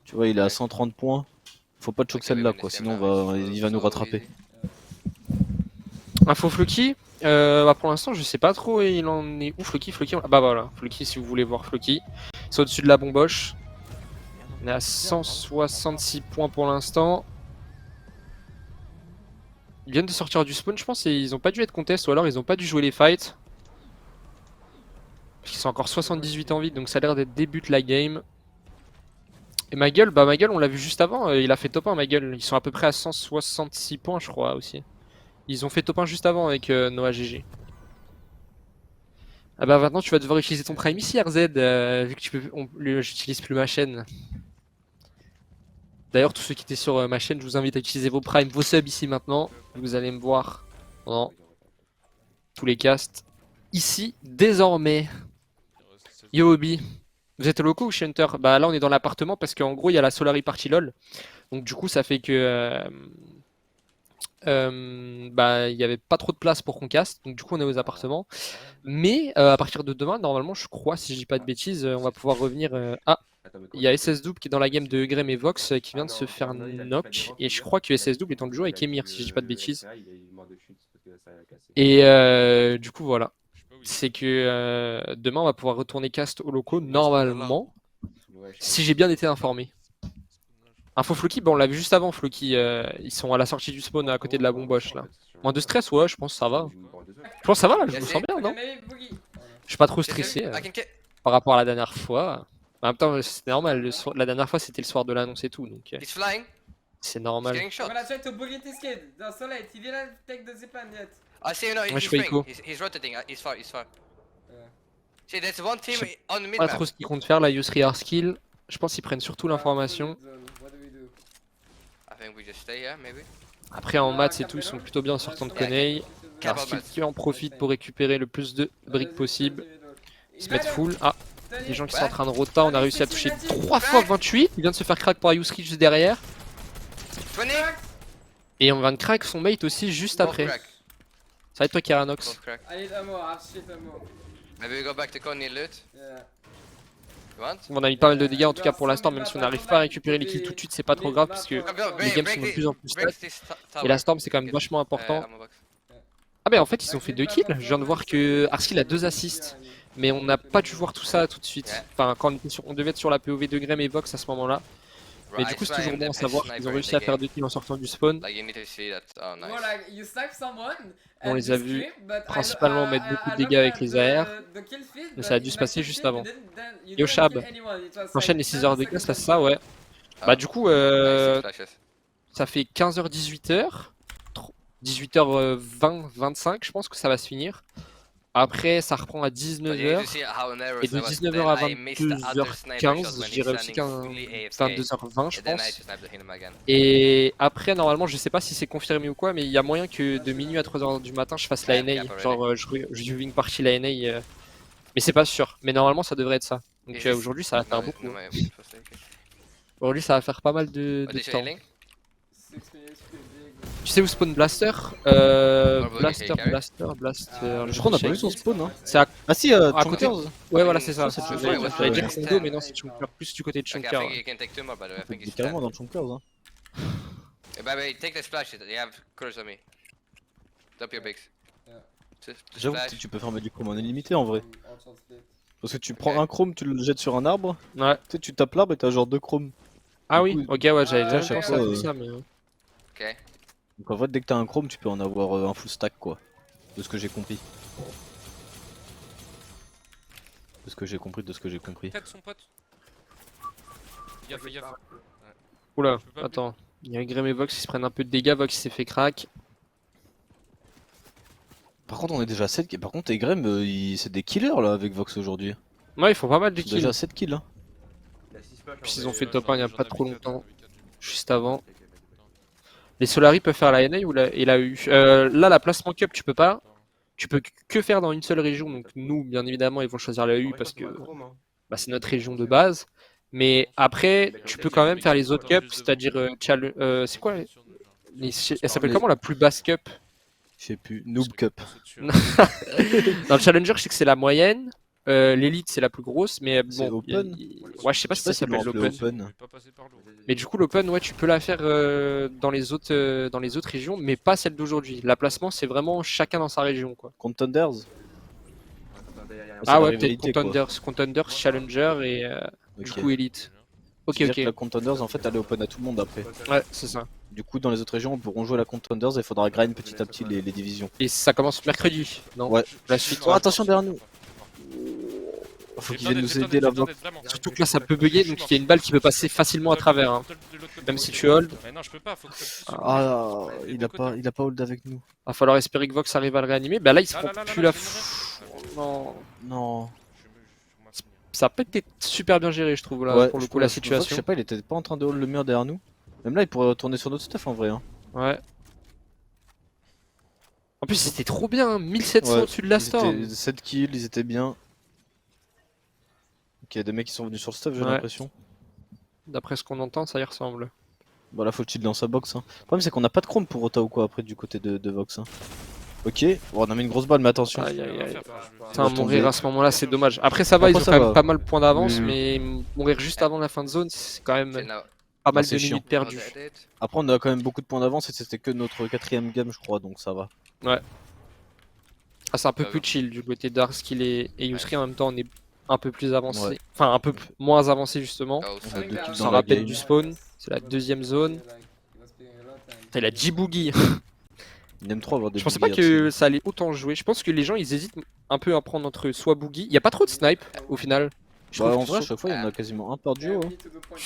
Tu vois, il est à 130 points. Faut pas de choc celle-là, quoi. Sinon, il va nous rattraper. Info Floki, pour l'instant, je sais pas trop il en est où Floki. Bah voilà, Floki, si vous voulez voir Floki. C'est au-dessus de la bomboche. On est à 166 points pour l'instant. Ils viennent de sortir du spawn, je pense, et ils ont pas dû être contest, ou alors ils ont pas dû jouer les fights. Parce qu'ils sont encore 78 en vie, donc ça a l'air d'être début de la game. Et ma gueule, on l'a vu juste avant, il a fait top 1 ma gueule. Ils sont à peu près à 166 points, je crois, aussi. Ils ont fait top 1 juste avant avec Noah GG. Ah bah maintenant tu vas devoir utiliser ton prime ici RZ, vu que j'utilise plus ma chaîne. D'ailleurs tous ceux qui étaient sur ma chaîne, je vous invite à utiliser vos primes, vos subs ici maintenant. Vous allez me voir pendant tous les casts. Ici, désormais. Yo Obi, vous êtes locaux ou chez Hunter? Bah là on est dans l'appartement parce qu'en gros il y a la Solary Party LOL. Donc du coup ça fait que bah il y avait pas trop de place pour qu'on caste. Donc du coup on est aux appartements. Mais à partir de demain, normalement je crois, si je dis pas de bêtises, on va pouvoir revenir. Ah, il y a SS Double qui est dans la game de Grem et Vox qui vient de se faire knock. Et je crois que SS Double est en jeu avec Emir, si je dis pas de bêtises. Et du coup voilà. C'est que demain on va pouvoir retourner cast aux locaux normalement. Si j'ai bien été informé. Info Floki, bah on l'a vu juste avant Floki, ils sont à la sortie du spawn à côté de la bomboche là. Moins de stress, ouais, je pense que ça va. Je pense que ça va là, je me sens bien, non? Je suis pas trop stressé par rapport à la dernière fois. En même temps, c'est normal, la dernière fois c'était le soir de l'annonce et tout, donc c'est normal. I'm gonna try to bully this kid. No, so late. He didn't take the zipline yet. I see, no, Ouais, he's je fais spring. écho. He's rotating. He's far. Yeah. See, there's one team Je sais on the mid Pas map. trop ce qu'ils comptent faire là, Yusri Arskill. Je pense qu'ils prennent surtout l'information. What do we do? I think we just stay here, maybe. Après en maths et tout, ils sont plutôt bien sortant de Konei. Arskill qui en profite pour récupérer le plus de briques possible. Ils se mettent full. Ah, des gens qui sont en train de rota, on a réussi à toucher 3 fois 28. Il vient de se faire crack par Yusri juste derrière. 20. Et on vient de crack son mate aussi juste Both après. crack. Ça va être toi Keranox. Both crack. I need ammo. I have shit ammo. Maybe we go back to Coney loot. Yeah. You want? On a mis pas mal de dégâts en tout cas pour l'instant, même si on n'arrive pas à récupérer les kills tout de suite, c'est pas trop grave parce que les games sont de plus en plus stables. Et la Storm c'est quand même vachement important. Ah bah en fait ils ont fait 2 kills, je viens de voir que Arskill a 2 assists. Mais on n'a pas dû voir tout ça tout de suite. Enfin quand on devait être sur la POV de Grem et Vox à ce moment là. Mais du coup c'est toujours bon à savoir qu'ils ont réussi à faire 2 kills en sortant du spawn. Like you need to see that. Oh, nice. More like you snipe someone. On and les you a vus scream, but principalement mettre beaucoup de dégâts avec les AR. Mais ça a dû se passer juste avant. Yo Shab, t'enchaînes les 6 heures de casse là, c'est ça, ouais. Bah du coup, Nice flashes. ça fait 15h, 18h. 18h20, 25, je pense que ça va se finir. Après, ça reprend à But you need 19h. to see how narrow Et de it was. 19h à Then I missed the other sniper 22h15, shot when je dirais he's aussi standing fully AFK. 22h20, je And then I pense. just sniped him again. Et après, normalement, je sais pas si c'est confirmé ou quoi, mais il y a moyen que de minuit à 3h du matin, je fasse la NA. Genre, je joue une partie la NA. Mais c'est pas sûr. Mais normalement, ça devrait être ça. Donc aujourd'hui, ça va faire beaucoup. No, my first take. Aujourd'hui, ça va faire pas mal de What did you temps. say, Link? 6 minutes could be Tu sais où spawn Blaster Blaster. Je crois qu'on a pas vu son spawn, hein. C'est à Ah si, à côté. Chunkers. Ouais, voilà, c'est ça. c'est J'allais Chunkers, j'allais dire ouais. Kondo, mais non, c'est Chunker. Plus du côté de Okay, I Chunker. think you can take two more, by the way. I think Il est he's carrément 10. dans Chunkers, hein. By the way, take the splash. You have curse on me. Drop your bigs. Yeah. Just J'avoue splash. que tu peux faire du chrome en illimité en vrai. on split. Parce que tu prends un chrome, tu le jettes sur un arbre, Ouais. tu sais, tu tapes l'arbre et t'as genre 2 chromes. Ah Du oui, coup, ok, ouais, j'avais déjà à chaque pensé fois, à tout ça, mais. Okay. Donc en fait, dès que t'as un chrome, tu peux en avoir un full stack quoi. De ce que j'ai compris. De ce que j'ai compris, de ce que j'ai compris. Tête son pote. Gaffe, gaffe. Oula, attends. Il y a Grem et Vox qui se prennent un peu de dégâts, Vox il s'est fait crack. Par contre, on est déjà à 7 kills. Par contre, Egrem, c'est des killers là avec Vox aujourd'hui. Ouais, ils font pas mal de Ils sont kills. déjà à 7 kills. Hein. Puis ils ont fait top 1 il y a pas trop longtemps. Juste avant. Les Solari peuvent faire la NA ou et la EU. Là, la placement cup, tu peux pas. Tu peux que faire dans une seule région. Donc nous, bien évidemment, ils vont choisir la EU parce que bah, c'est notre région de base. Mais après, tu peux quand même faire les autres cups, c'est-à-dire c'est quoi elle s'appelle comment la plus basse cup? Je sais plus. Noob Cup. Dans le Challenger, je sais que c'est la moyenne. L'élite c'est la plus grosse, mais C'est bon. open Ouais, je sais pas si ça s'ils l'ont s'appelle appelé l'open. open. Pas passer par l'eau. Mais du coup, l'open, ouais, tu peux la faire dans les autres régions, mais pas celle d'aujourd'hui. L'emplacement, c'est vraiment chacun dans sa région, quoi. Contenders Ah ouais, la peut-être rivalité, quoi. Contenders, Challenger et du Ok. coup Elite. Ok, C'est-à-dire que la ok. Contenders, en fait, elle est open à tout le monde après. Ouais, c'est ça. Du coup, dans les autres régions, on pourront jouer la Contenders et il faudra grind petit à petit les divisions. Et ça commence mercredi, non? Ouais. La suite. Oh, attention derrière nous. Faut qu'ils viennent nous aider là-bas. Surtout que là, ça peut bugger, donc il y a une balle qui peut passer facilement à travers. Hein. Même si tu hold. Mais non, je peux pas, faut que ça. Ah, il a pas hold avec nous. Va falloir espérer que Vox arrive à le réanimer. Bah là, il se prend plus la. Non. Non. Ça a pas été super bien géré, je trouve, là, Ouais, pour le je coup, la pense- je situation. sais pas, il était pas en train de hold le mur derrière nous. Même là, il pourrait retourner sur notre stuff en vrai. Hein. Ouais. En plus, c'était trop bien, hein, 1700 Ouais, au-dessus de la ils storm. étaient 7 kills, ils étaient bien. Ok, il y a des mecs qui sont venus sur le stuff, j'ai Ouais. l'impression. D'après ce qu'on entend, ça y ressemble. Bah là, faut chill dans sa box. Hein. Le problème, c'est qu'on a pas de chrome pour Rota ou quoi après du côté de Vox. Hein. Ok, bon, on a mis une grosse balle, mais attention. Aïe aïe aïe. va Putain, tomber. mourir à ce moment-là, c'est dommage. Après, ça va, Après, ils ont ça quand même va. pas mal de points d'avance, Oui, oui. mais mourir juste avant la fin de zone, c'est quand même Okay, now. pas mal c'est de chiant. minutes perdues. Après, on a quand même beaucoup de points d'avance et c'était que notre 4ème game, je crois, donc ça va. Ah, c'est un peu plus chill du côté d'Arskill et Yusri. En même temps, on est un peu plus avancé. Ouais. Enfin, un peu moins avancé, justement. Oh, On a deux kills On dans s'en la rappelle game. du spawn. C'est la deuxième zone. Putain, il a 10 boogies. Il aime trop avoir des Je pensais pas boogies que absolus. ça allait autant jouer. Je pense que les gens, ils hésitent un peu à prendre entre soit boogie. Il y a pas trop de snipe, au final. Je Bah, trouve en que vrai, à sur- chaque fois, il y en a quasiment un par duo. Hein.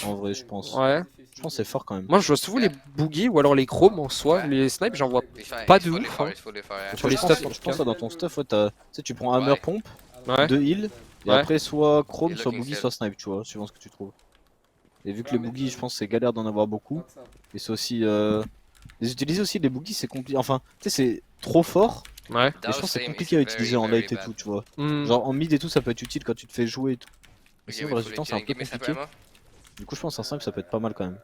En vrai, je pense. Ouais. Je pense que c'est fort quand même. Moi, je vois souvent les boogies ou alors les chromes en soi. Les snipes, j'en vois It's fine, pas it's de fully ouf, far, hein. it's fully far, yeah. Sur les je pense, stuff, en tout je pense cas. que dans ton stuff, ouais, tu sais, tu prends hammer Ouais. pompe, Ouais. 2 heal, et Ouais. après soit chrome, Et soit looking boogie, still. soit snipe, tu vois, suivant ce que tu trouves. Et vu que les boogies, je pense que c'est galère d'en avoir beaucoup, et c'est aussi. Les utiliser aussi, les boogies, c'est compliqué. Enfin, tu sais, c'est trop fort, Ouais. et je pense que c'est Dowsame compliqué is à utiliser very, en very late et bad. tout, tu vois. Hmm. Genre en mid et tout, ça peut être utile quand tu te fais jouer et tout. Mais Okay, sinon, wait, le fully résultat, c'est un killing. peu Give me sniper compliqué. ammo. Du coup, je pense qu'un snipe, ça peut être pas mal quand même.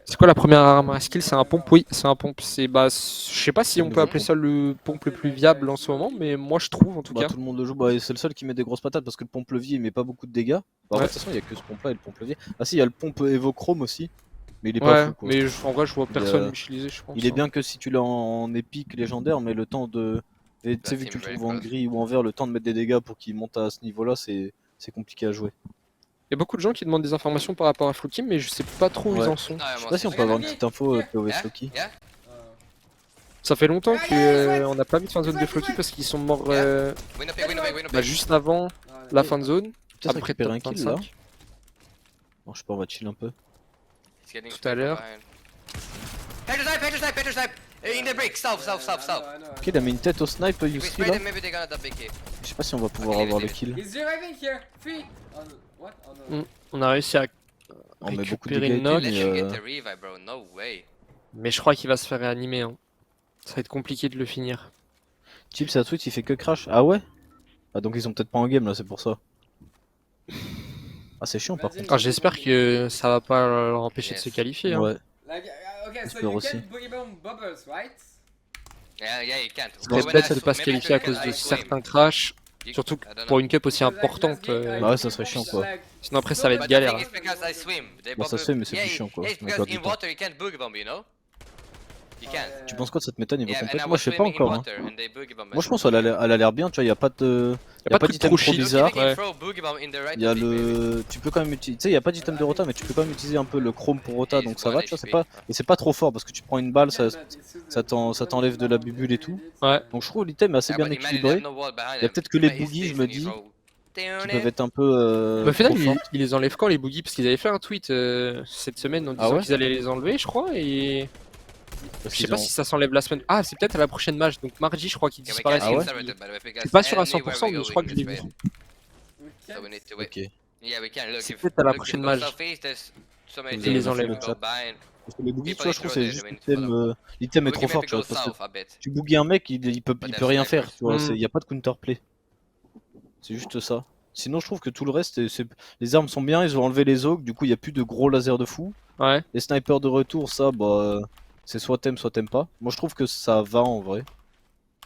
C'est quoi la première arme à skill? C'est un pompe? Oui, c'est un pompe. C'est bah, je sais pas si on peut nouveau appeler ça le pompe le plus viable en ce moment, mais moi je trouve en tout Bah, cas. tout le monde le joue, bah, c'est le seul qui met des grosses patates parce que le pompe levier il met pas beaucoup de dégâts. Bah, en Ouais. fait, de toute façon, il y a que ce pompe là et le pompe levier. Ah, si, il y a le pompe Evochrome aussi, mais il est Ouais, pas fou quoi. mais en vrai, je vois Il est, personne euh, l'utiliser, je pense. Il est hein. bien que si tu l'as en épique légendaire, mais le temps de. Et tu sais, vu que tu le trouves en gris ou en vert, le temps de mettre des dégâts pour qu'il monte à ce niveau là, c'est compliqué à jouer. Il y a beaucoup de gens qui demandent des informations par rapport à Floki, mais je sais pas trop où ils Ouais. en sont. No, Je I'm sais pas si on also peut avoir une saying- petite info POV Yeah? Floki. Yeah? Ça fait longtemps qu'on n'a pas vu de fin de zone de Floki parce qu'ils sont morts Win up here, win up here, win up bah, here. juste avant la fin de zone. Peut-être Après récupérer un top kill là. 25. Bon, je sais pas, on va chill un peu. He's getting Tout à sniped l'heure. behind. Peter snipe, Peter snipe, Peter snipe! In the brick, south, south, south, south. Ok, il a mis une tête au snipe, If we Yusri spray là. them, maybe they're gonna double kill. Je sais pas si on va pouvoir Ok, avoir le leave it, kill. He's reviving here. 3. What? Oh no. On a réussi à On met beaucoup de récupérer dégâts une et tout, knock, Let mais, him get the revive, bro. No way. mais je crois qu'il va se faire réanimer. Hein. Ça va être compliqué de le finir. Chips à Twitch il fait que crash. Ah ouais? Ah donc ils sont peut-être pas en game là, c'est pour ça. Ah c'est chiant par contre. Alors, j'espère que ça va pas leur empêcher de se Yes. qualifier. Hein. Ouais. Like, okay, so J'espère you aussi. can boogie bomb bubbles, right? Yeah, you can't. Ce serait When bête I de pas swim, se maybe qualifier à because cause de I swim. certains crashs, You- surtout I don't pour know. une cup aussi Because, like, importante. last game, I Bah ouais, ça boogie serait bomb chiant, is quoi. like- Sinon après ça va être But the galère. thing is because I swim. They Bah, ça bubble- se fait, mais c'est Yeah, plus chiant, quoi. yeah, On because perd du in temps. water you can't boogie bomb, you know? You can't. Tu penses quoi de cette méthode niveau Yeah, and I compète? was Moi je sais pas swimming in encore. Hein. water and they boogie bomb us. Moi je pense qu'elle a l'air bien, tu vois, y a pas de. Y a pas de truc d'item trop trop shit. bizarre. Look, you can Ouais. throw boogie bomb in the right Il y a of it, maybe. le. Tu peux quand même utiliser. Tu sais, y a pas d'item de rota, mais tu peux quand même utiliser un peu le chrome pour rota, He's donc ça va, tu vois, c'est HP. pas. Et c'est pas trop fort parce que tu prends une balle, ça t'enlève de la bubule et tout. Ouais. Donc je trouve l'item est assez Yeah, bien but imagine équilibré. there's no wall behind Y a them. peut-être que les But he's boogies, je me Disney, dis, bro. qui peuvent être un peu. Mais au final, trop ils, fortes. ils les enlèvent quand les boogies? Parce qu'ils avaient fait un tweet cette semaine en Ah disant ouais qu'ils allaient les enlever, je crois. Et Parce je sais qu'ils pas ont- si ça s'enlève la semaine. Ah, c'est peut-être à la prochaine match, donc mardi, je crois qu'ils Yeah, we disparaissent. can't Ah ouais insert it, by the way, Je because suis pas sûr à anywhere 100%, we mais go, je crois we que je can l'ai get vu. sprayed. So we need to wait. Ok. Yeah, we can. Look, C'est if peut-être à la look, prochaine if we go match. southeast, there's so many Ils things les we enlèvent. can go behind. Parce que les boogies, tu People vois, je trouve go c'est there, juste I mean, follow. l'item est We trop can fort, maybe tu go vois. Parce que south a bit. tu boogies un mec, il peut But rien that's faire, tu vois. Mm. Y a pas de counterplay. C'est juste ça. Sinon, je trouve que tout le reste, les armes sont bien, ils ont enlevé les augs, du coup, il y a plus de gros lasers de fou. Ouais. Les snipers de retour, ça, bah, c'est soit t'aimes pas. Moi, je trouve que ça va en vrai.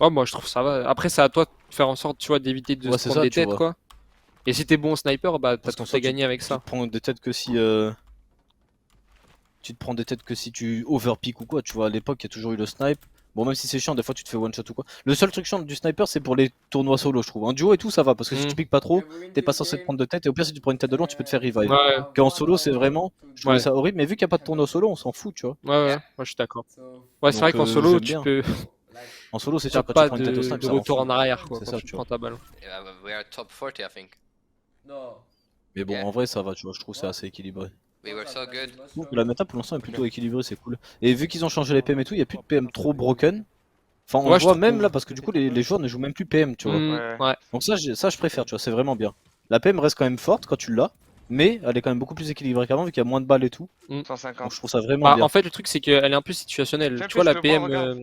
Oh, moi je trouve ça va. Après, c'est à toi de faire en sorte, tu vois, d'éviter de Ouais, se c'est prendre ça, des tu têtes, vois. quoi. Et si t'es bon sniper, bah t'as Parce qu'en tout soi, à gagner avec Tu ça. te prends des têtes que si. Tu te prends des têtes que si tu overpick ou quoi, tu vois. À l'époque, il y a toujours eu le snipe. Bon, même si c'est chiant, des fois tu te fais one shot ou quoi. Le seul truc chiant du sniper, c'est pour les tournois solo, je trouve. En duo et tout, ça va. Parce que si tu piques pas trop, t'es pas censé te prendre de tête. Et au pire, si tu prends une tête de loin, tu peux te faire revive. Ouais, Qu'en solo, c'est vraiment. Je trouvais Ouais. ça horrible. Mais vu qu'il n'y a pas de tournoi solo, on s'en fout, tu vois. ouais, moi je suis d'accord. Ouais, c'est Donc, vrai qu'en solo, j'aime tu bien. peux. En solo, c'est T'as sûr, quand tu pas prends une tête au snipe, de ça rend retour fou. en arrière, quoi, C'est quand ça, tu tu prends ta balle. Yeah, but we are top 40, I think. Non. Mais bon, Yeah. en vrai, ça va, tu vois. Je trouve que c'est assez équilibré. We were so good. Je trouve que la méta pour l'instant est plutôt équilibrée, c'est cool. Et vu qu'ils ont changé les PM et tout, il n'y a plus de PM trop broken. Enfin, on Ouais, le je voit trouve. même là parce que du coup, les joueurs ne jouent même plus PM, tu vois. Ouais. Donc ça, je préfère, tu vois, c'est vraiment bien. La PM reste quand même forte quand tu l'as, mais elle est quand même beaucoup plus équilibrée qu'avant vu qu'il y a moins de balles et tout. Donc 150. je trouve ça vraiment Bah, bien. en fait, le truc, c'est qu'elle est un peu situationnelle. Tiens, Tu vois, je la peux PM boire, regarde.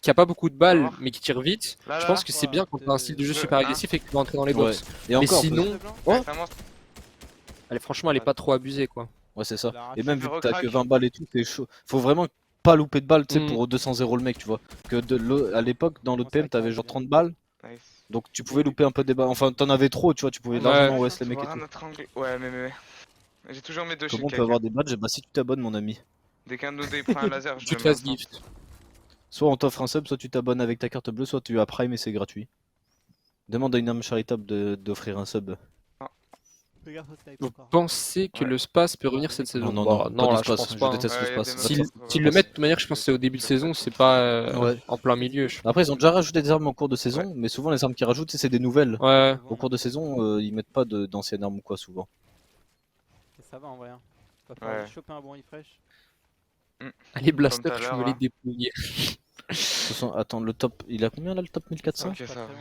qui a pas beaucoup de balles, voir. mais qui tire vite, Là, je là, pense là. que c'est bien quand t'as un style de jeu Je- super hein. agressif et que tu vas entrer dans les Ouais. box. Et Mais encore, sinon, Oh. C'est un monstre. franchement, elle est pas trop abusée, quoi. ouais, c'est ça. La Et même vu je que t'as que recraque. 20 balles et tout, c'est chaud. Faut vraiment pas louper de balles, tu sais, Mm. pour 200-0 le mec, tu vois. Que à l'époque, dans l'autre PM, t'avais genre 30 balles, Nice. donc tu pouvais louper un peu des balles. Enfin, t'en avais trop, tu vois, tu pouvais Ouais. largement OS les Tu mecs et vois tout. notre angle. Ouais, mais. J'ai toujours mes deux Comment on shields. peut avoir des badges? Bah si tu t'abonnes, mon ami. Dès qu'un de nous deux il prend un laser, je Tu le te mets fasses instant. gift. Soit on t'offre un sub, soit tu t'abonnes avec ta carte bleue, soit tu as Prime et c'est gratuit. Demande à une âme charitable d'offrir un sub. Regarde ce snipe Vous encore. pensez que Ouais. le space peut revenir cette saison? Non, Bah, non, pas là, de je space, pense je pas. déteste le Ouais, y a space. des Va te mecs- faire- S'ils le mettent, de toute manière, je pense que c'est au début de saison, c'est pas Ouais. en plein milieu. je- Après, ils ont déjà rajouté des armes en cours de saison, mais souvent les armes qu'ils rajoutent, c'est des nouvelles. Ouais, Au cours de saison, ils mettent pas d'anciennes armes ou quoi, souvent. Et ça va en vrai. Hein. Va falloir Ouais. juste choper un bon refresh. les blasters, tout à je l'heure, me les hein. dépouiller. Attends, le top, il a combien là, le top 1400? Ok, Pas ça très va. loin.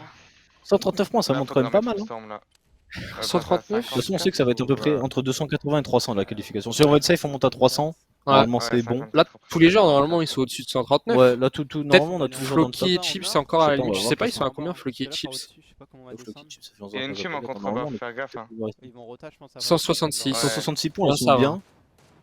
139 points, ça Là, monte quand faudra même pas mettre mal. le storm, là. 139. De toute façon, on sait que ça va être à peu près entre 280 et 300 la qualification. Si on va être safe, on monte à 300. Normalement, Ouais, c'est bon. 54. Là, tous les gens, normalement, ils sont au-dessus de 139. Ouais, là, normalement, on a Peut-être tous les joueurs dans le Floki et top. Chips, c'est encore à Je la sais pas, on limite. va Je voir, sais pas, de ils toute sont à façon. combien Floki et Parce que là, par Chips? au-dessus, je sais pas comment on va Oh, Floki, descendre. Chips, ça fait 11 Il y a ans une qu'on team va en pas contrebas, normalement, faut faire gaffe. Hein. Ils vont rota, je pense. avant. 166. Ouais. 166 points, Ouais, ils sont ça va. bien.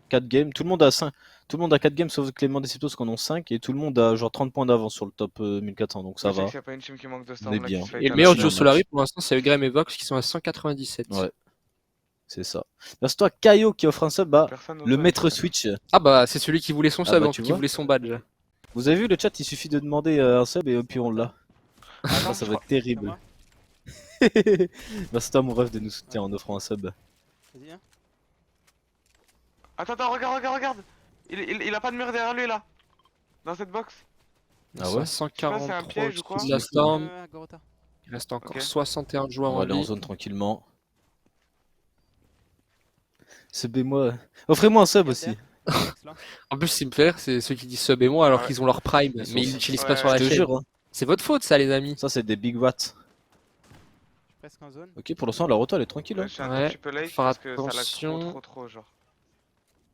4 games, tout le monde a 5. Tout le monde a 4 games sauf Clément Deceptos qui en ont 5 et tout le monde a genre 30 points d'avance sur le top 1400 donc ça Je sais va. qu'il y a pas une team qui manque de On storm est là bien. qui se fait Et le à meilleur la duo duo fin. Solari pour l'instant, c'est Egrem et Vox qui sont à 197. Ouais. C'est ça. Merci toi Kaio qui offre un sub à Personne le n'ose maître aller. Switch. Ah bah, c'est celui qui voulait son Ah sub, bah, hein, tu qui vois. voulait son badge. Vous avez vu le chat, il suffit de demander un sub et puis on l'a. Attends, Ça je va être terrible. Merci toi mon rêve de nous soutenir en offrant un sub. Vas-y, hein. Attends, regarde. Il a pas de mur derrière lui là. Dans cette box. Ils Ah sont ouais à Je sais pas, c'est un 143 piège ou quoi au-dessus de la Storm. Gorota. Il reste encore Ok. 61 joueurs On va en aller en vie. zone tranquillement. Subez-moi. Offrez-moi un sub aussi. En plus, ce qui me fait rire, c'est ceux qui disent sub et moi alors Ouais. qu'ils ont leur prime, Ils sont- mais ils l'utilisent Ouais, pas sur je la Je te chaîne. jure, hein. C'est votre faute, ça, les amis. Ça c'est des big rats. Presque en zone. Ok, pour l'instant la roto elle est tranquille. Ouais, Hein. je suis un Ouais, tout petit peu late faire parce que ça lag attention. trop genre.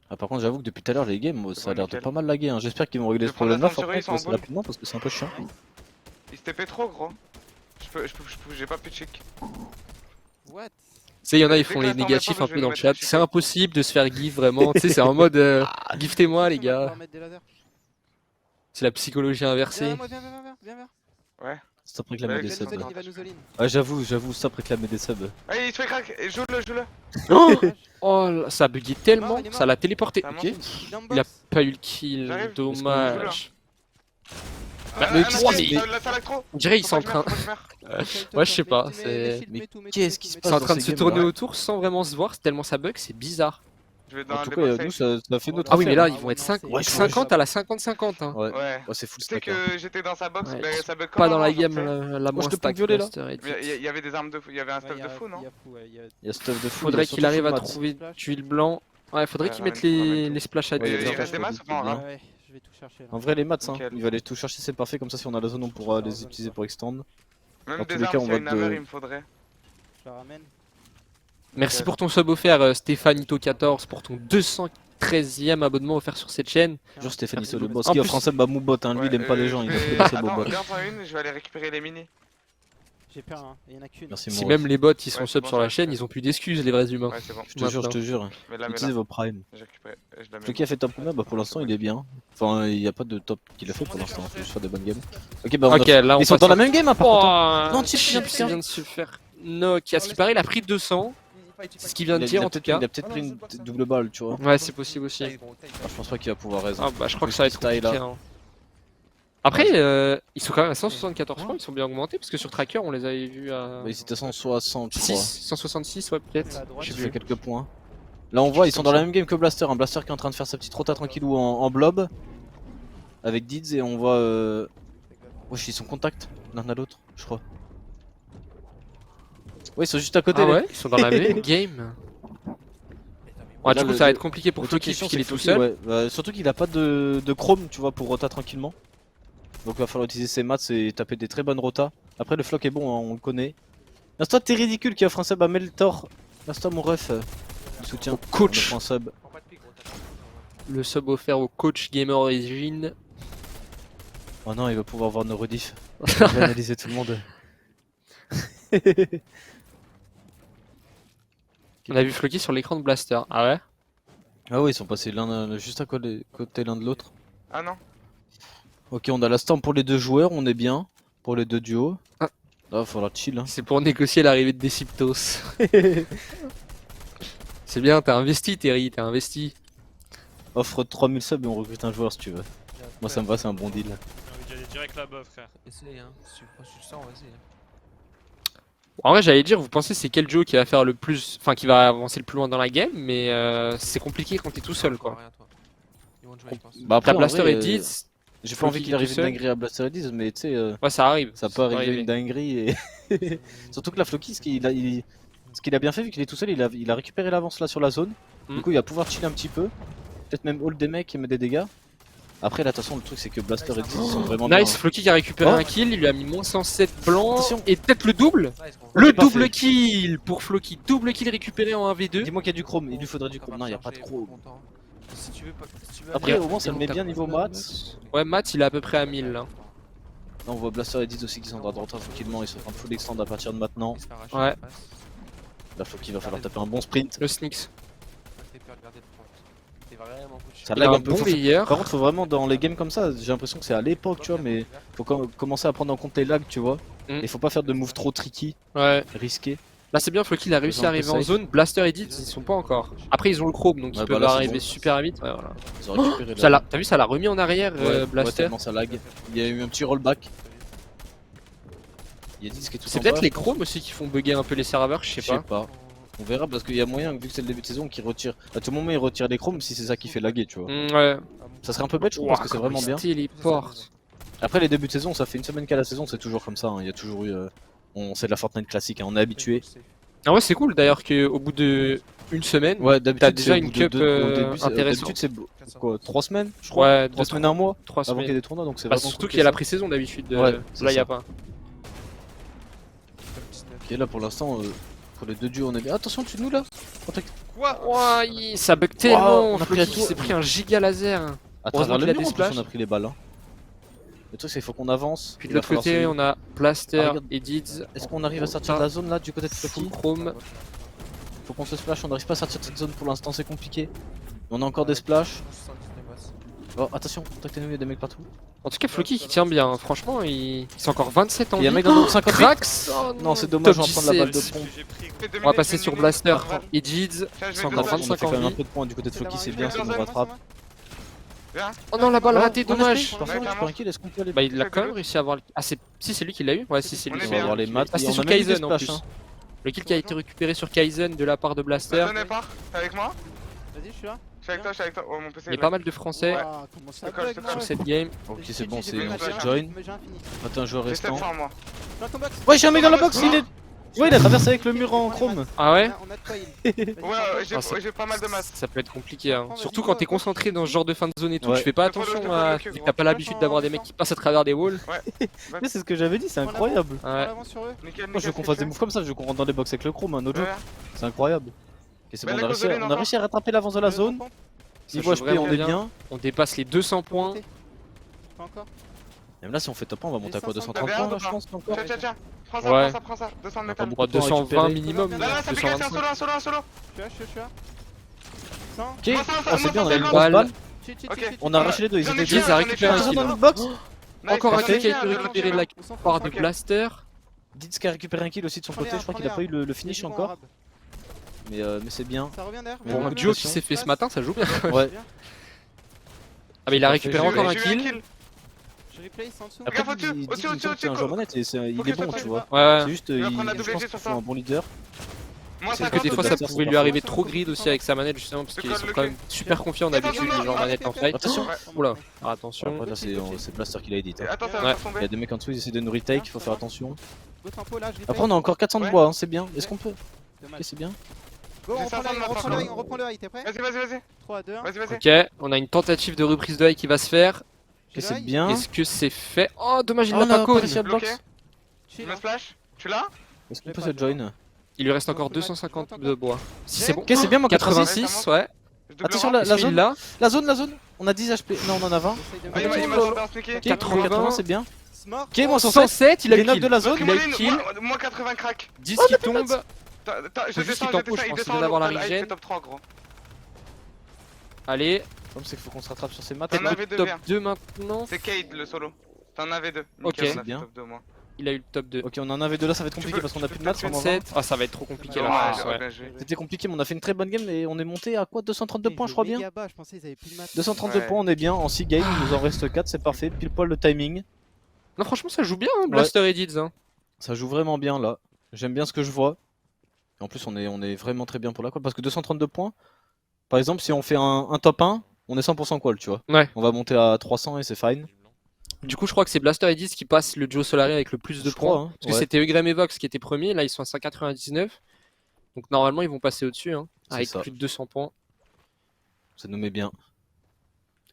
Ah, par contre, j'avoue que depuis tout à l'heure, les games, C'est ça a bon, l'air de nickel. pas mal laguer. Hein. J'espère qu'ils vont régler Je ce vais prendre la problème-là ceinture, ils sont en assez boule. rapidement parce que c'est un peu chiant. Il se TP trop gros. J'ai pas pu de chic. Tu What? sais, il y en a, Dès ils que font la les Storm est négatifs pas, un je peu vais dans le le mettre chat. au C'est chic. impossible de se faire gift vraiment. Tu sais, c'est en mode giftez-moi, les On va gars. pouvoir mettre des lasers. C'est la psychologie Viens inversée. vers moi, viens. Ouais. Stop réclamer Ouais, des ok, subs. Il va nous all-in. Ouais, j'avoue, stop réclamer des subs. Allez, il se fait crack. Joue-le. Oh, là, ça a bugué tellement, il est mort. ça l'a téléporté. Ça Ok. monte. Il est en Il a box. pas eu le kill, J'arrive. dommage. Bah, mais oh, mais- ça lag trop. On dirait qu'ils sont en Faut pas train. que je meure. Ouais, je sais pas, c'est- Mais qu'est-ce qui se Ils passe sont en dans train de ces se games, tourner là autour sans vraiment se voir, tellement ça bug, c'est bizarre. Je vais En dans tout les cas, box nous, safe. ça fait notre Ah oui, mais là, affaire, ils vont être 5 Ouais, 50 à la 50-50. Hein. Ouais, Ouais. ouais c'est full Tu sais stack. Hein. que j'étais dans sa box, Ouais, mais ils ça bug Pas comme dans la avant, game genre, tu sais. la je moins te stack violer, là. Buster et Il y avait des armes de fou, il y avait un stuff de fou, non? Il y a stuff de fou. Faudrait il y a qu'il arrive à surtout full trouver Splash. tuile blanc. Ouais, faudrait Ouais, qu'il mette ramène les tout. splash à Ouais, deux. il Il y a reste des masses ou pas en rap? Ouais, je vais tout chercher là. En vrai, les mats, hein, Nickel. il va aller tout chercher, c'est parfait. Comme ça, si on a la zone, on pourra les utiliser pour extend. Même Dans tous des les armes, cas, on s'il y a va une hammer, de- il me faudrait. Je la ramène. Merci Nickel. pour ton sub offert, Stéphanito14, pour ton 213e abonnement offert sur cette chaîne. Genre Stéphanie Merci Solobos beaucoup. qui En offre un sub à Moubot. Hein. Lui, Ouais, il aime pas les gens, je il vais- a fait ses Attends, bobos. garde en une, je vais aller récupérer les mini. J'ai peur, hein. Il y en a qu'une. Merci Si mon même ref. les bots ils sont Ouais, sub c'est sur bon, la ça, chaîne, c'est ils ont plus d'excuses, les vrais humains. Ouais, c'est bon. Je te jure, je te jure. Mais là, Utilisez vos primes. j'ai récupéré. Je la mets. Celui qui a fait top combien bah pour l'instant il est bien. Enfin il n'y a pas de top qu'il a fait pour l'instant, c'est juste faire des bonnes games. Ok bah on Ok, a... là on Ils sont passe dans la à- même game hein, par contre. hein. Oh, Non, Chip vient de Chip vient de se faire knock. À ce qui paraît, il a pris 200. C'est ce qu'il vient de Il dire a en tout peut-être cas. il a peut-être pris une double balle tu vois. Ouais, c'est possible aussi. Je pense pas qu'il va pouvoir raison. Ah bah je crois que ça va être Style, compliqué. là. Hein. Après, ils sont quand même à 174 points, ils sont bien augmentés parce que sur Tracker on les avait vus à Bah, ils étaient 160 je 6, crois. 166 ouais peut-être. J'ai fait quelques points. Là on voit ils sont dans la même game que Blaster, un Blaster qui est en train de faire sa petite rota tranquillou en blob. Avec Dids et on voit wesh ils sont contact l'un à l'autre je crois. Ouais ils sont juste à côté Ah les- ouais, ils sont dans la même game. Ouais, Là, du coup le- ça va être compliqué pour Le truc Floki qui est chiant, puisqu'il est c'est tout que seul. Floki, ouais. Surtout qu'il a pas de chrome tu vois pour rota tranquillement. Donc il va falloir utiliser ses maths et taper des très bonnes rotas. Après le floc est bon hein, on le connaît. L'instant t'es ridicule qui offre un sub à Meltor. L'instant mon ref le soutien. Au coach. On offre un sub. Le sub offert au coach Gamer Origin. Oh non il va pouvoir voir nos rediffs. Il va analyser tout le monde. On a vu Floki sur l'écran de Blaster. Ah ouais? Ah oui ils sont passés l'un juste à côté l'un de l'autre. Ah non. Ok on a la stamp pour les deux joueurs, on est bien. Pour les deux duos. Ah. Là il faudra chill hein. C'est pour négocier l'arrivée de Deciptos. C'est bien, t'as investi Terry, t'as investi. Offre 3000 subs et on recrute un joueur si tu veux. Moi ça me va c'est un bon deal. J'ai envie d'y aller direct là-bas, frère. Essaye, hein. Si tu le sens, vas-y. En vrai, j'allais dire, vous pensez c'est quel duo qui va faire le plus, enfin qui va avancer le plus loin dans la game, mais c'est compliqué quand t'es tout seul quoi. Rien, toi. Ils vont te jouer, je pense. Bah après, T'as en Blaster vrai, et Diz, j'ai pas Floki envie qui qu'il est arrive tout une seul. dinguerie à Blaster et Diz, mais tu sais, ouais ça arrive. ça peut arriver arriver. une dinguerie et. Surtout que la Floki, ce qu'il a bien fait, vu qu'il est tout seul, il a récupéré l'avance là sur la zone. Mm. Du coup, il va pouvoir chiller un petit peu. Peut-être même hold des mecs et mettre des dégâts. Après, là, de toute façon, le truc, c'est que Blaster et Diz ils sont vraiment bien. Nice, Floki qui a récupéré Oh. un kill, il lui a mis moins 107 blanc, Attention. et peut-être le double. Nice, gros. Le c'est parfait. double kill pour Floki, double kill récupéré en 1v2. Dis-moi qu'il y a du chrome, il lui faudrait du chrome. Non, il y a pas de chrome. Si tu veux pas. Si tu veux Après, aller- au moins, ça le met bien niveau maths. Ouais, Matt il est à peu près à 1000 là. Là, on voit Blaster et Diz aussi qui sont dans droite tranquillement. Ils sont en train de full extend à partir de maintenant. Il se fait arracher Ouais. en face. La Floki va falloir taper un bon sprint. Le Sneaks. T'es peur de garder le front. T'es vraiment coach. Ça Il a lag un un peu. bon layer. Par contre, faut vraiment dans les games comme ça, j'ai l'impression que c'est à l'époque, tu vois, mais faut commencer à prendre en compte les lags, tu vois. Mm. Et faut pas faire de moves trop tricky, Ouais. risqués. Là c'est bien, Floki il a réussi Faisons à un peu arriver en safe. zone. Blaster et Diz ils sont pas encore. Après ils ont le chrome donc ils Ouais, peuvent bah là, c'est arriver bon. super vite. Ouais, voilà. Ils ont récupéré Ça l'a- T'as vu, ça l'a remis en arrière ouais, Blaster. tellement ça lag. Il y a eu un petit rollback. Il y a Diz qui est tout C'est en peut-être bas, les je pense. chromes aussi qui font bugger un peu les serveurs, je sais pas. On verra parce qu'il y a moyen, vu que c'est le début de saison, qu'ils retirent. À tout moment, ils retirent les chromes si c'est ça qui fait laguer, tu vois. Ouais. Ça serait un peu bête, je trouve, parce que c'est vraiment bien. Téléporte. Après, les débuts de saison, ça fait une semaine qu'à la saison, c'est toujours comme ça. hein. Il y a toujours eu. C'est de la Fortnite classique, hein, on est habitué. Ah ouais, c'est cool d'ailleurs qu'au bout de une semaine, Ouais, d'habitude, T'as déjà c'est au une bout de cup, au début, c'est- intéressante. D'habitude, c'est quoi 3 semaines, je crois. ouais, 3 semaines, un mois 3 avant qu'il y ait semaines. des tournois, donc c'est Bah, vraiment surtout cool qu'il y a la que pré-saison d'habitude. Ouais, c'est Là, y a ça. pas. ça. Ok, là pour l'instant, pour les deux duos, on est bien. Attention, tu nous là Contact. Ouah, ça bug tellement. on a pris Floki la qui tour. s'est pris un giga laser. À Heureusement travers le qu'il a mur, des en plus, splash. on a pris les balles. hein. Le truc, c'est qu'il faut qu'on avance. Puis Il de va l'autre falloir côté, se- on a Blaster Ah, regarde. et Diz. Est-ce qu'on arrive à sortir de la zone là du côté de Floki Full chrome. Faut qu'on se splash, on n'arrive pas à sortir de cette zone pour l'instant, c'est compliqué. On a encore des splash. Oh, attention, contactez-nous, il y a des mecs partout. En tout cas, Floki qui tient bien. Franchement, il c'est encore 27 ans. Il y a un mec dans le 50 Krax. Non, c'est dommage, on va Top prendre la balle de 17. pompe. On va passer sur Blaster et Diz. Tiens, je Ils sont vais encore te On a 25 fait quand même en un vie. peu de points du côté de Floki, c'est bien, ça nous rattrape. Oh non, la balle ratée, On a dommage. fait, attention, tu peux un kill, est-ce qu'on peut aller Bah, il a quand même réussi à avoir. Ah, si c'est lui qui l'a eu? Ouais, si c'est lui. On est On qui va l'a eu. avoir les maths. Ah, c'était et on sur a même eu des Kaizen en splash, plus. hein. Le kill qui a été récupéré sur Kaizen de la part de Blaster. Zone est part. T'es avec moi? Vas-y, je suis là. Je suis avec toi, je suis avec toi. Oh, mon PC. Il y a pas mal de Français Ouah, comment ça D'accord, bug, je te moi. sur cette game. Ok, c'est bon, J'ai c'est fait on un se join, join. mais j'ai un fini. Attends, un joueur J'ai restant. 700 moi. Block en box. Ouais, j'ai un mec dans la box, il est. Ouais, il a traversé avec le mur en chrome. Ah ouais? On a de quoi il. Ouais, Ah, ça- j'ai pas mal de masse. Ça peut être compliqué, hein. Vas-y, Surtout go, quand t'es go. concentré dans ce genre de fin de zone et tout. Ouais. Tu fais pas Fais pas attention le- à. fais pas le- T'as pas l'habitude d'avoir des mecs qui passent à travers des walls. Mais c'est ce que j'avais dit, c'est incroyable. On avance sur eux. Nickel, Moi, je veux qu'on fasse des moves comme ça, je veux qu'on rentre dans les box avec le chrome, un autre jeu. Ouais. C'est incroyable. Et c'est Mais bon, la on a réussi à- Gozoline on a encore. réussi à rattraper l'avance de la zone. Ça Niveau joue HP, on vraiment est bien. bien. On dépasse les 200 points. Pas encore. Même là, si on fait top 1, on va monter à quoi Les 500, 230 t'as points bien, là, je pense encore. Tiens, tiens, tiens. Prends ça, Ouais. prends ça. 200 de On a pas métal. beaucoup de temps à 220 récupérer. minimum. Là, là, ça pique, c'est un 225. solo, un solo. Je suis là. 100. Ok, Moi, ça, ah, c'est bien, on a une moi, grosse balle. balle. Ok. On a arraché les deux, ils J'en ai étaient tué deux. Giz a j'en ai récupéré tué un Ils sont kill. dans notre box. Nice, Encore un j'en ai kill qui a tué été j'en ai récupéré tué de la Au centre, part de Ok. Blaster. Ditz qui a récupéré un kill aussi de son côté, je crois qu'il a pas eu le finish encore. Mais c'est bien. Ça revient derrière. Bon, Bon, on un a duo pression. qui s'est fait ce matin, ça joue bien. Ouais. Ah, mais il a J'ai récupéré eu- encore un J'ai eu kill. Je replay, c'est en dessous. Après, Regarde, au-dessus, Ditz, au-dessus, il me semble que c'est un au-dessus, joueur manette et il Faut est que bon, ça tu vois. Ouais. C'est juste, Il va prendre la je double pense G sur qu'il faut ça. un bon leader. Moi, Parce que des fois, ça Blaster, pouvait c'est lui pas arriver faux. trop grid aussi avec sa manette, justement, parce qu'ils sont quand même super confiants Attends, d'habitude, non, les joueurs non, manettes en fight. Attention. Oula, alors attention. Après, là, c'est Blaster qui l'a edit. hein. Attends, ça Ouais. va Il y tomber. a des mecs en dessous, ils essaient de nous retake, il faut faire attention. Go tempo là, je replay. Après, on a encore 400 de Ouais. bois, hein, c'est bien. Est-ce qu'on peut? Dommage. Ok, c'est bien. Go, on J'ai reprend 500 le de high, maintenant. on reprend le high, t'es prêt? Vas-y. 3, 2, 1. Vas-y. Ok, on a une tentative de reprise de high qui va se faire. Ok, c'est bien. Est-ce que c'est fait? Oh, dommage, il Ah, l'a on pas a cone. réussi à le Bloqué. box. Je me splash. Tu l'as? Est-ce qu'on peut se join? Il lui reste encore 250 de bois. Si c'est bon. Ok, c'est bien, mon 86. 86, ouais. Attention, là. la Est-ce qu'il zone. l'a? La zone. On a 10 HP. Non, on en a 20. Ah, il m'a sauté un sneaky. Ok, 80, 80, c'est bien. Smart. Ok, moi 107. 107, il a Les le notes kill. de la zone. Il a le kill. Moi 80 crack. 10 Oh, qui tombe. Je Faut juste descends, qu'il tempo, je il pense, descend il vient d'avoir la il regen. fait top 3 gros. Allez, Le problème, c'est qu'il faut qu'on se rattrape sur ces maths. T'en peut-être avais le deux, top viens. 2 maintenant. C'est Cade le solo. T'en avais 2. Ok. On a fait Bien. top 2 moi. Il a eu le top 2. Ok, on en avait deux là, ça va être Tu compliqué peux- parce qu'on tu a peux plus de maths. peut-être on en a 7. Ah, ça va être trop compliqué là. Dommage, je pense, ouais. bien joué. C'était compliqué, mais on a fait une très bonne game et on est monté à quoi? 232 points, je crois bien. Bas, je pensais ils avaient plus de maths. 232 Ouais. points, on est bien. En 6 games, il nous en reste 4, c'est parfait. Pile poil le timing. Non, franchement, ça joue bien, hein, Blaster et Dids. Hein. Ça joue vraiment bien là. J'aime bien ce que je vois. Et en plus, on est vraiment très bien pour la call parce que 232 points. Par exemple, si on fait un top 1, on est 100% call, tu vois. Ouais. On va monter à 300 et c'est fine. Du coup, je crois que c'est Blaster et Dids qui passent le duo Solari avec le plus de Je points. crois, hein. Parce que Ouais. c'était Eugrem et Vox qui étaient premiers, là ils sont à 199. Donc normalement, ils vont passer au-dessus, hein, C'est avec ça. plus de 200 points. Ça nous met bien.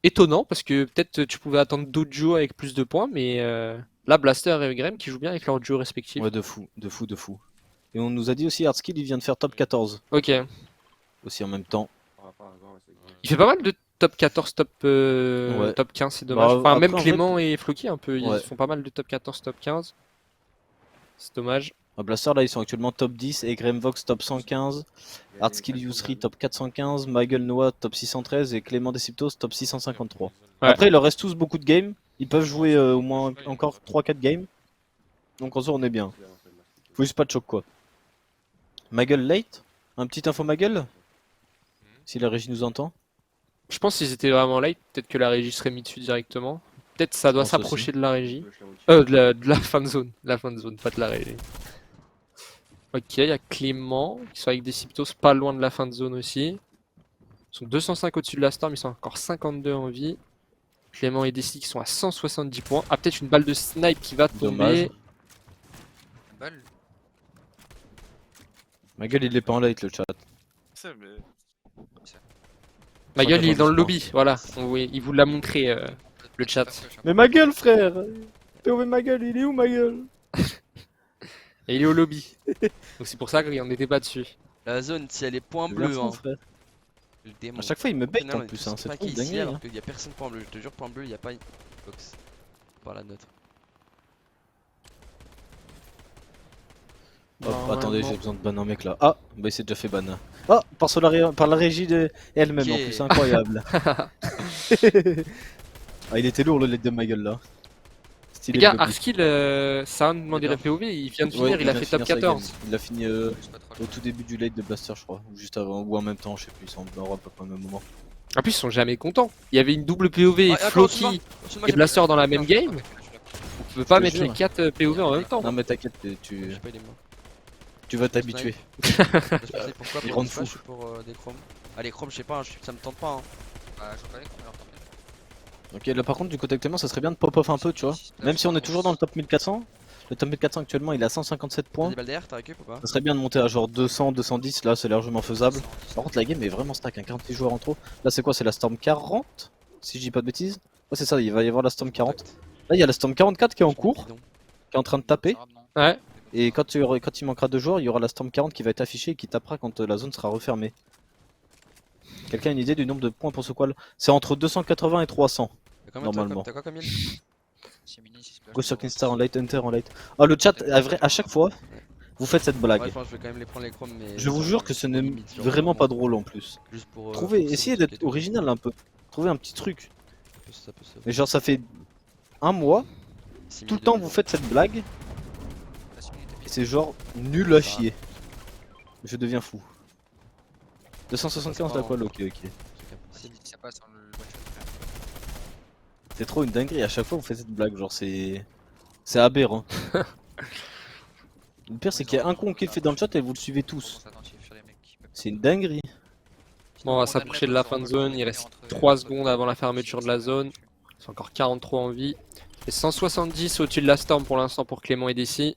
Étonnant, parce que peut-être tu pouvais attendre d'autres duos avec plus de points, mais là, Blaster et Eugrem qui jouent bien avec leurs duos respectifs. Ouais, de fou. Et on nous a dit aussi, Hardskill, il vient de faire top 14 Ok. aussi en même temps. Il fait pas mal de top 14, Ouais. top 15, c'est dommage. Bah, Enfin, après, même en vrai, Clément et Floki, un peu, ils Ouais. font pas mal de top 14, top 15. C'est dommage. Ah, Blaster, là, ils sont actuellement top 10. Et Vox top 115. Hardskill Yusri top 415. Michael Noah top 613. Et Clément Deciptos top 653. Ouais. Après, il leur reste tous beaucoup de games. Ils peuvent jouer au moins encore 3-4 games. Donc en soi, on est bien. Faut juste pas de choc, quoi. Magel late? Un petit info Magel? Si la régie nous entend. Je pense qu'ils étaient vraiment light, peut-être que la régie serait mis dessus directement. Peut-être ça doit pense s'approcher aussi. de la régie. De la fan zone. La fan zone, pas de la régie. Ok, il y a Clément qui sont avec des Ciptos pas loin de la fin de zone aussi. Ils sont 205 au-dessus de la Storm, ils sont encore 52 en vie. Clément et Desi qui sont à 170 points. Ah, peut-être une balle de snipe qui va tomber. Dommage. Balle. Magel, il est pas en late, le chat. Ma gueule, il est dans le 190 lobby, voilà. Oui, il vous l'a montré, le chat. Mais Magel, frère! POV Magel, il est où Magel? Et il est au lobby. Donc c'est pour ça qu'on n'était pas dessus. La zone, si elle est point C'est bleu, bien fou, hein. frère. Le démon. À chaque fois, il me bait Non, en mais plus, hein. c'est C'est pas trop qui est ici dingue. alors qu'il y a personne point bleu. Je te jure, point bleu, il y a pas une box. Par la note. Attendez, j'ai besoin de ban un mec là. Ah, bah il s'est déjà fait ban. Ah, par la régie de elle-même en Ok. plus, incroyable. Ah, il était lourd le LED de ma gueule là. Stylé, Les gars, le but. Arskill, ça a demandé la POV, il vient de finir, Ouais, il a vient fait de top finir sa game. 14. Il a fini au tout début du late de Blaster, je crois. Ou juste avant, ou en même temps, je sais plus, ils sont en Europe à peu près au même moment. En plus, ils sont jamais contents. Il y avait une double POV, Ah, attends, Floki Au-dessus de moi, et j'ai Blaster pas- dans la même game. On peut pas te mettre jure. les 4 POV en même temps. Non, mais t'inquiète, tu J'ai pas les mains. vas t'habituer. Je sais pourquoi Il pour rend des fou. flash ou pour des chromes. Ah les chromes je sais pas, ça me tente pas hein. Bah, je reconnais qu'on leur tente. Ok, là par contre, du côté actuellement, ça serait bien de pop-off un peu, tu vois. Même si on est toujours dans le top 1400, le top 1400 actuellement il est à 157 points. Des balles derrière, t'as récup ou pas? Ça serait bien de monter à genre 200, 210, là c'est largement faisable. Par contre, la game est vraiment stack, hein, 46 joueurs en trop. Là, c'est quoi? C'est la Storm 40? Si je dis pas de bêtises. Ouais, c'est ça, il va y avoir la Storm 40. Là, il y a la Storm 44 qui est en cours, qui est en train de taper. Ouais. Et quand il manquera 2 joueurs, il y aura la Storm 40 qui va être affichée et qui tapera quand la zone sera refermée. Quelqu'un a une idée du nombre de points pour ce qual? C'est entre 280 et 300. T'as combien, Normalement. T'as quoi comme île? Go sur Kinstar en light, Hunter en light. Ah, le chat, à chaque fois, vous faites cette Ouais, blague. je pense que je vais quand même les prendre les chromes, mais. Je vous jure que ce n'est limite, genre, vraiment pas drôle en plus. Juste pour. Trouvez, forcer essayez le truc d'être et tout. original un peu. Trouvez un petit truc. Ça peut se- Mais genre, ça fait un mois, Simili tout le de temps ouf. vous faites cette blague. Et c'est genre nul à chier. Je deviens fou. 275 la colle, ok, ok. C'est impossible. C'est trop une dinguerie, à chaque fois vous faites cette blague, genre c'est. C'est aberrant. Le pire c'est qu'il y a un con qui le fait dans le chat et vous le suivez tous. C'est une dinguerie. Bon, on va s'approcher de la fin de zone. Il reste 3 secondes avant la fermeture de la zone. C'est encore 43 en vie. Et 170 au-dessus de la Storm pour l'instant pour Clément et Desi.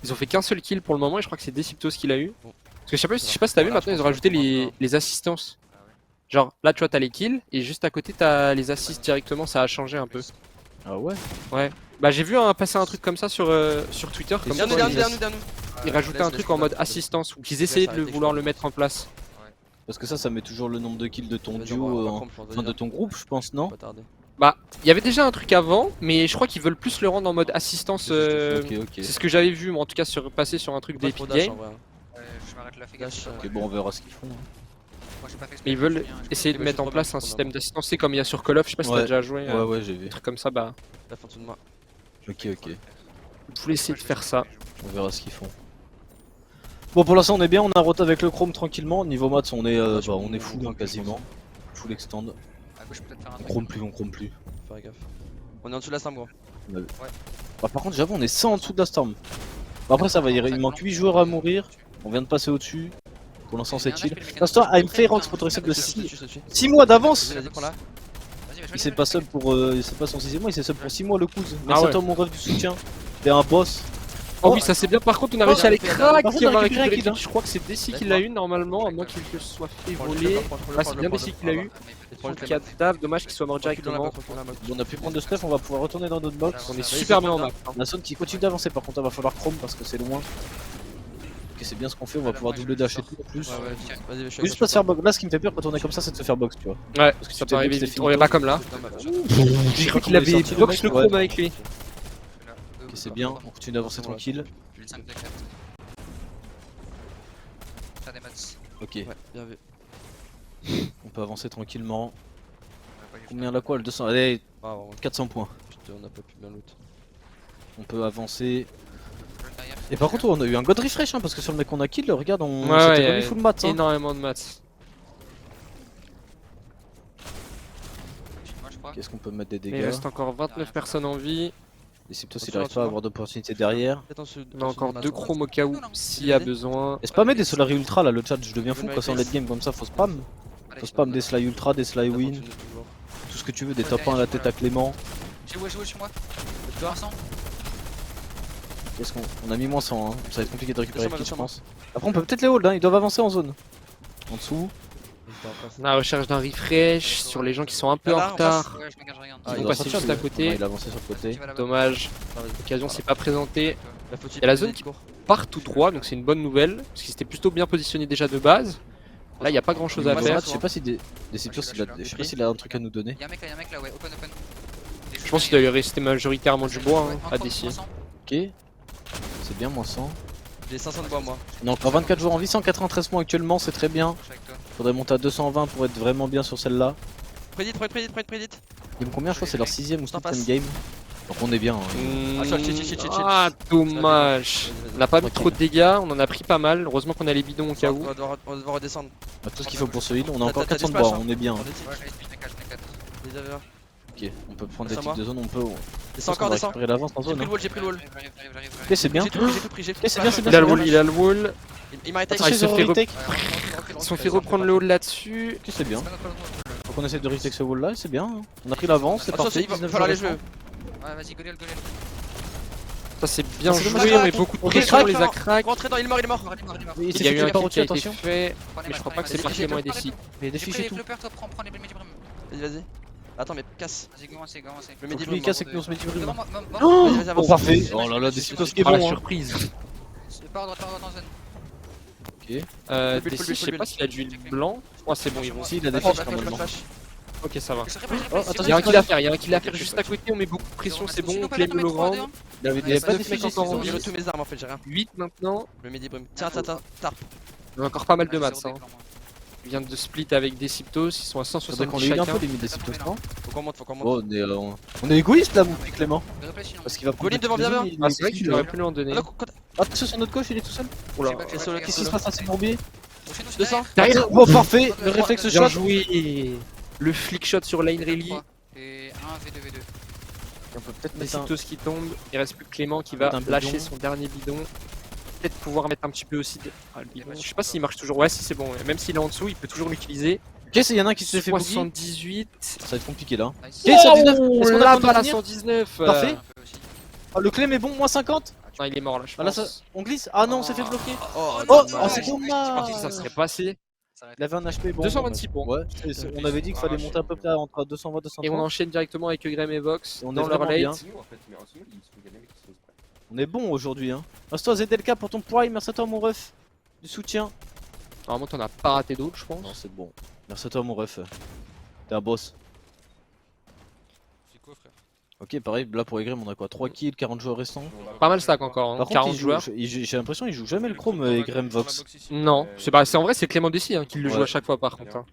Ils ont fait qu'un seul kill pour le moment et je crois que c'est Deciptos qui l'a eu. Parce que je sais pas si t'as vu, maintenant ils ont rajouté les assistances. Genre là tu vois t'as les kills et juste à côté t'as les assists directement, ça a changé un peu. Ah ouais? Bah j'ai vu passer un truc comme ça sur Twitter. Comme quoi, ils rajoutaient un truc en mode assistance ou qu'ils essayaient de vouloir le mettre en place. Parce que ça met toujours le nombre de kills de ton Vas-y, duo, on va enfin prendre, de ton groupe, je pense, non? Pas tarder. Bah il y avait déjà un truc avant mais je crois qu'ils veulent plus le rendre en mode assistance. Ok, ok. C'est ce que j'avais vu moi en tout cas passer sur un truc Pas d'Epic trop dash, Games. en vrai, hein. Je m'arrête là, fais Dash, gaffe. Ok, bon, on verra ce qu'ils font. hein. Moi, j'ai pas fait exprès, Mais ils je veulent me souviens, essayer de mais mettre je en suis place trop un bien, système d'assistance, c'est comme il y a sur Call of, je sais pas si t'as Ouais. déjà joué, Ouais, ouais, j'ai vu. un truc comme ça, bah La fin de moi. Ok, ok. je voulais essayer de faire ça. On verra ce qu'ils font. Bon, pour l'instant, on est bien, on a roté avec le Chrome tranquillement. Niveau maths, on est full hein, quasiment. Full extend. À gauche, peut-être faire un On truc. chrome plus. Faire gaffe. On est en dessous de la Storm, gros. Bah, par contre, j'avoue, on est 100 en dessous de la Storm. Bah, après, ça va, il manque 8 joueurs à mourir. On vient de passer au-dessus. Pour l'instant, c'est chill. L'instant, I'm Ferox pour réussir de 6 mois d'avance. Vas-y, prends-la. Il s'est pas sub pour. C'est pas son 6ème mois, il s'est sub pour 6 mois le cousin. Merci ouais. à toi, mon rêve du soutien. T'es un boss. Oh oui, ça c'est bien, par contre on a réussi à les Par contre, craquer, on on a va récupéré un récupérer kill, hein. Je crois que c'est Desi qui l'a eu normalement, à moins qu'il se soit fait voler. Là c'est bien Desi qui l'a eu. Prends le Son cadavre, dommage qu'il soit mort directement. On a pu prendre de stuff, on va pouvoir retourner dans notre box. On est super bien en map. La zone qui continue d'avancer, par contre, il va falloir Chrome parce que c'est loin. Ok, c'est bien ce qu'on fait, on va pouvoir double dash et tout en plus. Vas-y, je suis Faut juste pas se faire box. Là, ce qui me fait peur quand on est comme ça, c'est de se faire box, tu vois. Ouais, Parce que ça tu peut arriver t'es vite. fini On est tôt. pas comme là. J'ai cru qu'il avait box le chrome avec lui. Ok, c'est bien, on continue d'avancer tranquille. J'ai le 5 de 4. Faire des maths. Ok, Ouais, bien vu. on peut avancer tranquillement. On a pas eu Combien la quoi? 200, allez, Ah, vraiment, 400 points. putain, on a pas pu bien loot. On peut avancer. le derrière. Et par contre, on a eu un god refresh hein, parce que sur le mec qu'on a kill, regarde, on Ouais, s'était ouais, remis full mat. Hein. Énormément de maths. Moi, je crois. Qu'est-ce qu'on peut mettre des Mais il dégâts? reste encore 29 personnes en vie. Et si toi, il arrive pas à avoir d'opportunité derrière. On a encore 2 chromes au cas où, s'il y a besoin. Et spammer des Solari Ultra là, le chat, je deviens fou quand c'est en late game comme ça, faut spam. Faut spam des Sly Ultra, des Sly Win, tout ce que tu veux, des top 1 à la tête à Clément. J'ai joué sur moi. Vincent. Qu'est-ce qu'on a mis moins 100 hein, ça va être compliqué de récupérer le kill je pense. Après on peut peut-être les hold hein, ils doivent avancer en zone. En dessous. On a la recherche d'un refresh sur les gens qui sont un peu en retard. Ouais, je regarde, je regarde. Ils il vont doit passer sortir, juste à lui. côté. Ouais, il a avancé sur le côté. Tu vas là-bas. Dommage, l'occasion s'est pas présentée. Il y a la zone qui part tout droit, donc c'est une bonne nouvelle. Parce qu'il s'était plutôt bien positionné déjà de base. Là, il n'y a pas grand chose à Moi, faire. je sais pas si des Cipios, je sais pas s'il a un truc à nous donner. Y'a un mec là, ouais, open. Je pense qu'il doit rester majoritairement du bois hein, à décider. Ok. C'est bien moins 100. J'ai 500 de bois, moi. On a encore 24 jours en vie, 193 points actuellement, c'est très bien. Je suis avec toi. Faudrait monter à 220 pour être vraiment bien sur celle-là. Prédite. Game combien je crois c'est leur 6ème ou T'en 7ème passes. game. Donc on est bien. Hein. Ah, chill. Ah, dommage. On n'a pas mis trop de dégâts, on en a pris pas mal. Heureusement qu'on a les bidons au cas où. On va devoir redescendre. On a tout ce qu'il faut pour ce heal, on a encore T'as 400 de des bois, splash, on est bien. On Hein. est Ouais, j'en ai 4. Les aveurs. Ok, on peut prendre des C'est à types moi. de zone, on peut. Descends encore, descends. récupérer l'avance en J'ai zone. pris Hein. le wall, j'ai pris le wall. J'arrive. Ok, c'est bien. J'ai tout pris, Ok, c'est bien, c'est bien. Il a le wall, il a le wall. Il m'arrête Attention, Ah, il se ils ont fait retake. Ils se sont fait reprendre le haul là-dessus. Ok, c'est bien. Faut qu'on essaie de retake ce wall là, c'est bien. On a pris l'avance, c'est parfait. Il va 19 falloir les jours jouer. Ouais, vas-y, Goliel. Ça c'est bien Ah, c'est joué, dommage. mais beaucoup de Ok, pression, on crack, les a crack. Rentrez dans, il est mort. Il Il s'est y a eu fait un par kill au-dessus, qui a été attention. fait, mais je crois pas que c'est par Clément et Desi. Il y a des fiches et tout. Prends les médiums. Vas-y. Attends, mais casse. Vas-y, commencez. Le Donc médium. lui il casse et que nous on se met du bruit. Devant moi, Oh, Vas-y, avance. parfait. Oh là là, des Cipios qui est Ah la bon. Hein. surprise. Pas droit en zone. Ok. Desi, je sais pas s'il a du heal blanc. Oh c'est bon, ils vont. Si, il a des Oh, fiches normalement. flash. Ok, ça va. Oh, attends, Il y a un kill à faire, il y a un kill à faire juste à côté, on met beaucoup de pression, c'est bon, on claim le low round. Il Il y a pas de de flics flics encore en J'ai vie. tous mes armes en fait, j'ai rien. 8 maintenant. Le midi brume. Tiens, tarp. Il y a encore pas mal de mats. Hein. Il vient de split avec des Syptos, ils sont à Faudrait qu'on 170 les heal un chacun. peu les mid des Syptos, non? Faut qu'on monte, faut qu'on monte. Oh, on est égoïste là, mon petit Clément. Parce qu'il va prendre. Pauline, devant, bien, bien. Ah, c'est vrai qu'il aurait pu lui en donner. Attention sur notre gauche, il est tout seul. Oula. Qu'est-ce qui se passe à ces bourbiers? 200. Derrière. Oh, parfait. Le réflexe Bien shot. joué. Le flick shot sur lane rally. Et un V2V2. On peut peut-être Les mettre un. Syptos qui tombent. Il reste plus que Clément qui va Un bidon. lâcher son dernier bidon. Peut-être pouvoir mettre un petit peu aussi de... Ah, le bidon. Je sais pas s'il marche toujours. Ouais, si c'est bon. Même s'il est en dessous, il peut toujours l'utiliser. Ok, il y en a un qui se fait boogie. 78. Ça va être compliqué là. Nice. Ok, 119. Est-ce qu'on a la le temps balle de à tenir 119. Parfait. Un peu aussi. Ah, le clem est bon, moins 50. Non, il est mort là, je Ah là, pense. ça... on glisse. Ah non, on s'est fait bloquer. Oh, Oh, dommage. c'est dommage. Ça serait passé. Il avait un HP bon. 226 points. Ouais, on avait dit qu'il fallait monter à peu près entre 220 et 230. Et on enchaîne directement avec Graham et Vox Et on est dans leur vraiment bien. late. On est bon aujourd'hui hein. Reste-toi ZLK pour ton prime, merci à toi mon ref. Du soutien. Normalement, t'en as pas raté d'autres, je pense. Non, c'est bon. Merci à toi mon ref. T'es un boss. C'est quoi, frère? Ok, pareil, là pour Egrem on a quoi 3 kills, 40 joueurs restants. Pas mal stack encore, hein. Par contre, 40 il joue- joueurs. j'ai l'impression qu'il joue jamais le chrome Egrem Vox. Non, c'est en vrai, c'est Clément Dessy hein, qui le joue Ouais. à chaque fois par contre. Hein.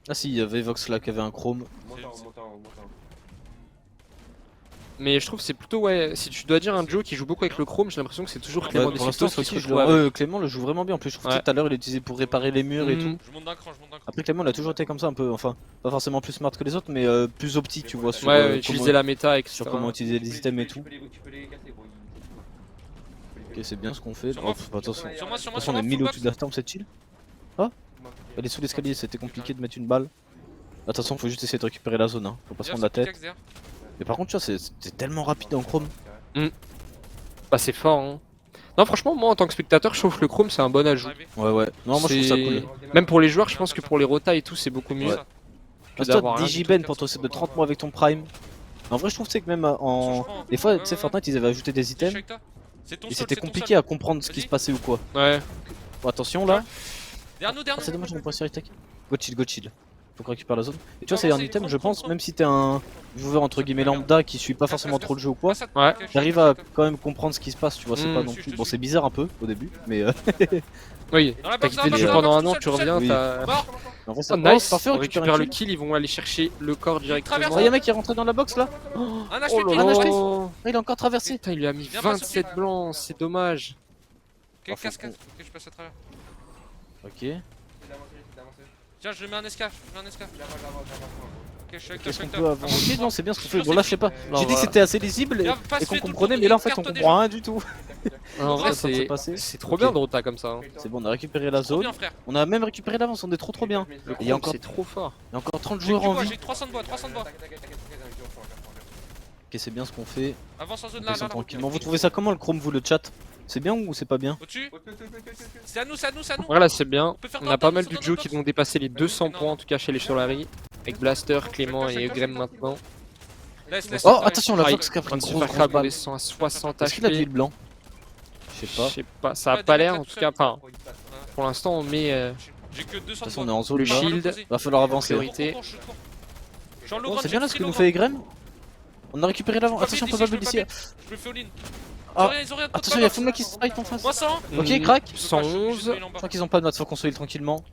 Ah si, il y avait Vox là qui avait un chrome. Mais je trouve que c'est plutôt, ouais, si tu dois dire un duo qui joue beaucoup avec le Chrome, j'ai l'impression que c'est toujours Ouais, Clément pour Dessy l'instant, qui se je retrouve avec. Clément le joue vraiment bien. En plus, je trouve Ouais. que tout à l'heure il est utilisé pour réparer les murs et tout. Mhm. Je monte d'un cran, je monte d'un cran. Après, Clément il a toujours été comme ça un peu. Enfin, pas forcément plus smart que les autres, mais plus opti, tu vois. Sur, Ouais, utiliser la méta, etc. sur comment utiliser les items et tout. Ok, c'est bien ce qu'on fait. Sur Oh, moi, pff, attention. Sur moi, sur moi, Attention, on est full 1000 box. au-dessus de la storm, cette chill. Ah, elle est sous l'escalier, c'était compliqué de mettre une balle. Attention, faut juste essayer de récupérer la zone, hein. Faut pas se Derrière, prendre la c'est tête. pickaxe derrière. Mais par contre, tu vois, c'est tellement rapide en chrome. Bah, c'est fort, hein. Non, franchement, moi en tant que spectateur, je trouve que le Chrome c'est un bon ajout. Arrivé. Ouais, ouais. Non, moi je trouve ça C'est- cool. Même pour les joueurs, je pense que pour les rotas et tout, c'est beaucoup mieux. Ouais. que Reste-toi d'avoir rien du DigiBen pour toi, c'est de 30 mois avec ton prime. En vrai, je trouve tu sais, que même en. Des fois, tu sais, Fortnite ils avaient ajouté des items C'est ton et sol, c'était c'est ton compliqué sol. à comprendre ce qui se passait ou quoi. Ouais. Bon, attention là. Derrière nous, Ah, derrière c'est nous. dommage, on pourrait sur tech. Go chill, go chill. Faut qu'on récupère la zone. Et tu vois, Non, c'est non, un c'est item, trop, je trop, pense, trop. même si t'es un joueur entre guillemets lambda qui suit pas forcément trop le jeu ou quoi, Ouais. j'arrive à quand même comprendre ce qui se passe, tu vois, c'est Mm. pas non plus. Bon, c'est bizarre un peu au début, mais Oui. Dans la T'as box, quitté le dans la jeu box, pendant dans la un box, an, tout tu seul, tout reviens, seul. t'as. Mort. en vrai, Oh, ça nice. parfait, On on récupère le kill, ils vont aller chercher le corps directement. traverse. Oh, y'a un mec qui est rentré dans la box là. Un Oh HP, là pied, là. un HP. Ah, il a encore traversé. Putain, il lui a mis Viens pas sur 27 pied. blancs, c'est dommage. Ok, Ah, faut casque, qu'on- ok, je passe à travers. Ok. Tiens, je mets un SK, je mets un SK. Ok, je suis avec toi, je Qu'est-ce suis qu'on avec peut toi. avoir Ok, non, c'est bien ce qu'on fait. Je Bon, là, je sais pas. Non, J'ai dit que voilà. c'était assez lisible Viens, passe, et qu'on fais tout le comprenait, tour, mais là, en fait, on carte au comprend rien du tout. En vrai, Ça, ça s'est c'est passé. c'est trop Ok. bien de rota comme ça. Hein. C'est bon, on a récupéré la Trop zone. bien, frère. On a même récupéré l'avance, on est trop bien. Le Et il y a Chrome, encore, c'est trop fort. il y a encore 30 J'ai joueurs du en bois, vie. j'ai 300 de bois, 300 de bois. Ok, c'est bien ce qu'on fait. Avance en zone On là, descend là, là. tranquillement. Vous trouvez ça comment le Chrome, vous, le chat? C'est bien ou c'est pas bien? Au-dessus. C'est à nous, c'est à nous, c'est à nous. Voilà, c'est bien. peut faire On dans a le pas box, mal dans de le duos box. qui vont dépasser les 200 points en tout cas chez les Solari. Avec Blaster, Clément et Graham maintenant. Laisse, laisse. Oh, attention, la Ah, Vox il qui a est en pris train une de se grosse faire grosse balle. descend à 60 Est-ce qu'il a dit HP. le blanc? Je sais pas. Je sais pas, ça a Ouais, pas des l'air mecs en tout tout cas. Enfin, pour l'instant, on met J'ai que 200 De toute de façon, on est bois. en zone le là. shield. Va falloir avancer. Priorité. Cours, je cours. Je suis en low Oh, ground, c'est j'ai bien là pris ce que low nous ground. fait Egrem. On a récupéré l'avant. Je Attention, on peux peut pas pas build build ici, ici. Je me fais all-in. Ah, Ils ont rien de attention, il y a full mec qui se fight en face. Moi 100. Ok, crack. 111. Je crois qu'ils ont pas de notes, faut qu'on soit tranquillement.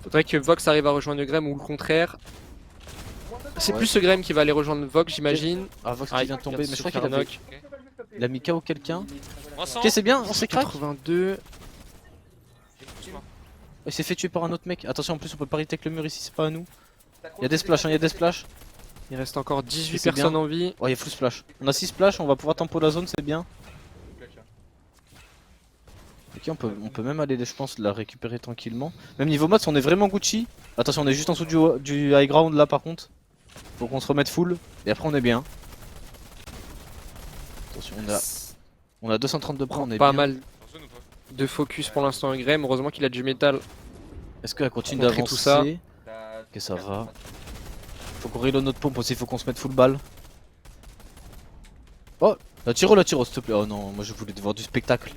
Faudrait que Vox arrive à rejoindre Graham ou le contraire. C'est Ouais. plus ce Graham qui va aller rejoindre Vox, j'imagine. Ah, Vox Ah, qui vient de tomber, mais je crois qu'il a avait. Il a mis KO quelqu'un. Moi 100. Ok, c'est bien, on s'est crack. 82. Il s'est fait tuer par un autre mec. Attention, en plus, on peut pas retake le mur ici, c'est pas à nous. Il y a des splashs, hein, il y a des splashs. Il reste encore 18 C'est personnes bien. en vie. Oh, il y a full splash. On a 6 splash, on va pouvoir tempo la zone, c'est bien. Ok, on peut même aller, je pense, la récupérer tranquillement. Même niveau maths, on est vraiment Gucci. Attention, on est juste en dessous du high ground là par contre. Faut qu'on se remette full. Et après, on est bien. Attention, on a 232 points, on est Pas bien. mal de focus pour l'instant avec Graham. Heureusement qu'il a du métal. Est-ce qu'elle continue Contrer d'avancer? tout ça. Ok, ça va. Faut qu'on reload notre pompe aussi, faut qu'on se mette full balle. Oh, la tiro, s'il te plaît. Oh non, moi je voulais voir du spectacle.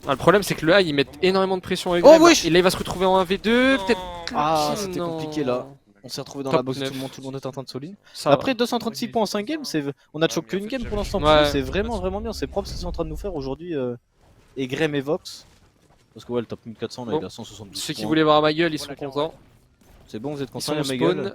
Ah, le problème c'est que le high ils mettent énormément de pression avec Oh, Graham. wesh. Et là il va se retrouver en 1v2, peut-être. Ah, Lucky, c'était non. compliqué là. On s'est retrouvé dans Top la box, 9. tout le monde est en train de soling. Ça va. Après 236 points en 5 games, on a choqué qu'une game pour l'instant. Ouais. C'est vraiment bien. C'est propre ce qu'ils sont en train de nous faire aujourd'hui. Et Graham et Vox. Parce que ouais, le top 1400 là, Bon. il a 172 Ceux qui points. voulaient voir ma gueule ils sont contents. C'est bon, vous êtes Ils contents, sont au la gueule. spawn.